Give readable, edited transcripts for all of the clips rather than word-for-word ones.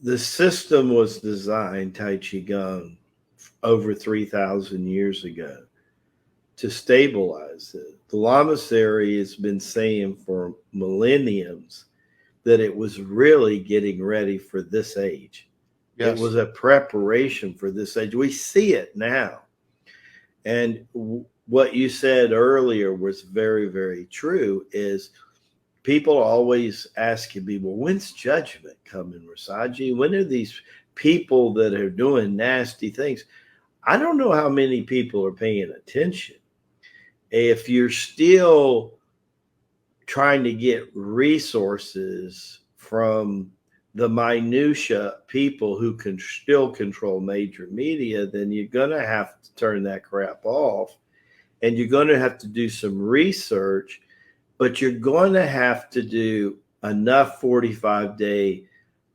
The system was designed, Tai Chi Gung, over 3,000 years ago to stabilize it. The Lamasery has been saying for millenniums that it was really getting ready for this age. It Yes. was a preparation for this age. We see it now. And what you said earlier was very, very true is people always asking me, well, when's judgment coming, Rasaji? When are these people that are doing nasty things? I don't know how many people are paying attention. If you're still trying to get resources from the minutia people who can still control major media, then you're going to have to turn that crap off, and you're going to have to do some research, but you're going to have to do enough 45-day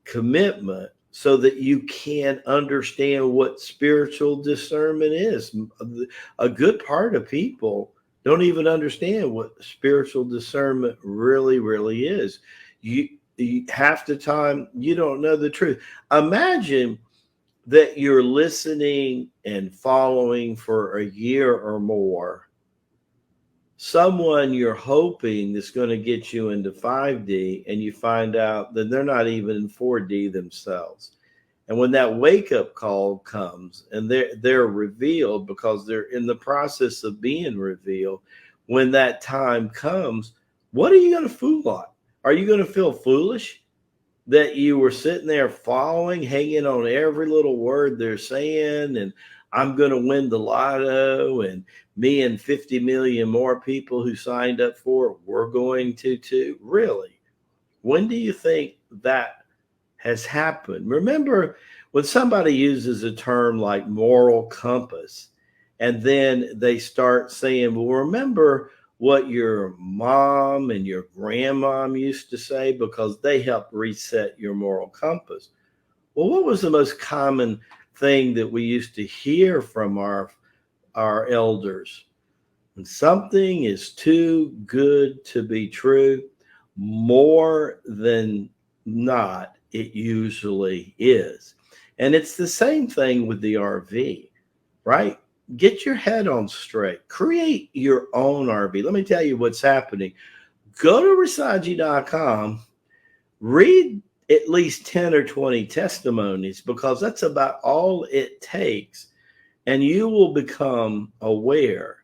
commitment so that you can understand what spiritual discernment is. A good part of people don't even understand what spiritual discernment really, really is. Half the time you don't know the truth. Imagine that you're listening and following for a year or more someone you're hoping is going to get you into 5D, and you find out that they're not even in 4D themselves. And when that wake up call comes and they're revealed because they're in the process of being revealed, when that time comes, what are you going to fool on? Are you going to feel foolish that you were sitting there following, hanging on every little word they're saying, and I'm going to win the lotto, and me and 50 million more people who signed up for it, we're going to too? Really? When do you think that has happened? Remember, when somebody uses a term like moral compass, and then they start saying, well, remember what your mom and your grandmom used to say because they helped reset your moral compass. Well, what was the most common thing that we used to hear from our elders? When something is too good to be true, more than not, it usually is. And it's the same thing with the RV, right? Get your head on straight. Create your own RV. Let me tell you what's happening. Go to Rasaji.com, read at least 10 or 20 testimonies because that's about all it takes. And you will become aware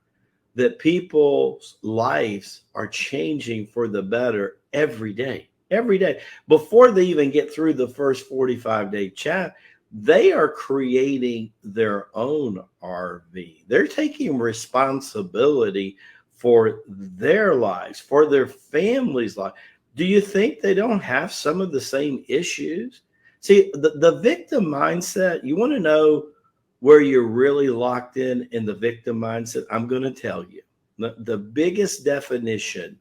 that people's lives are changing for the better every day. Every day. Before they even get through the first 45-day chat, they are creating their own RV. They're taking responsibility for their lives, for their family's life. Do you think they don't have some of the same issues? See, the victim mindset, you want to know where you're really locked in the victim mindset? I'm going to tell you. The biggest definition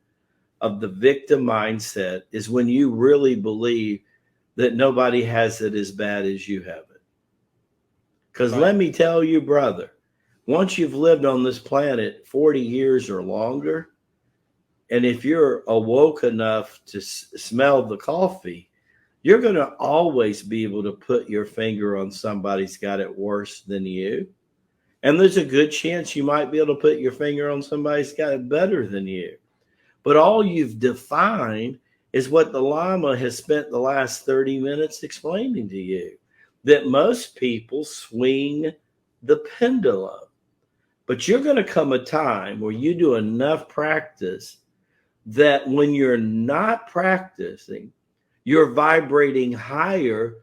of the victim mindset is when you really believe that nobody has it as bad as you have it. Because Right. let me tell you, brother, once you've lived on this planet 40 years or longer, and if you're awoke enough to smell the coffee, you're going to always be able to put your finger on somebody's got it worse than you. And there's a good chance you might be able to put your finger on somebody's got it better than you. But all you've defined is what the Lama has spent the last 30 minutes explaining to you, that most people swing the pendulum. But you're going to come a time where you do enough practice that when you're not practicing, you're vibrating higher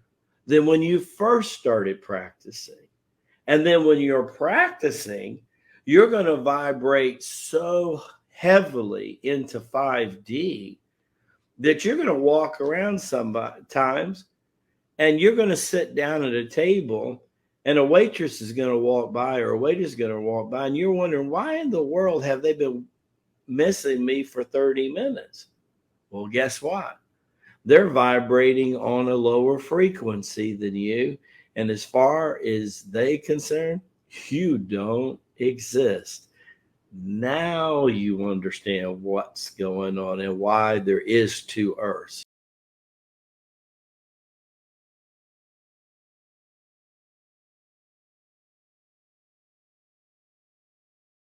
than when you first started practicing. And then when you're practicing, you're going to vibrate so heavily into 5D that you're going to walk around sometimes and you're going to sit down at a table and a waitress is going to walk by or a waiter is going to walk by and you're wondering, why in the world have they been missing me for 30 minutes? Well, guess what? They're vibrating on a lower frequency than you. And as far as they concerned, you don't exist. Now you understand what's going on and why there is two earths.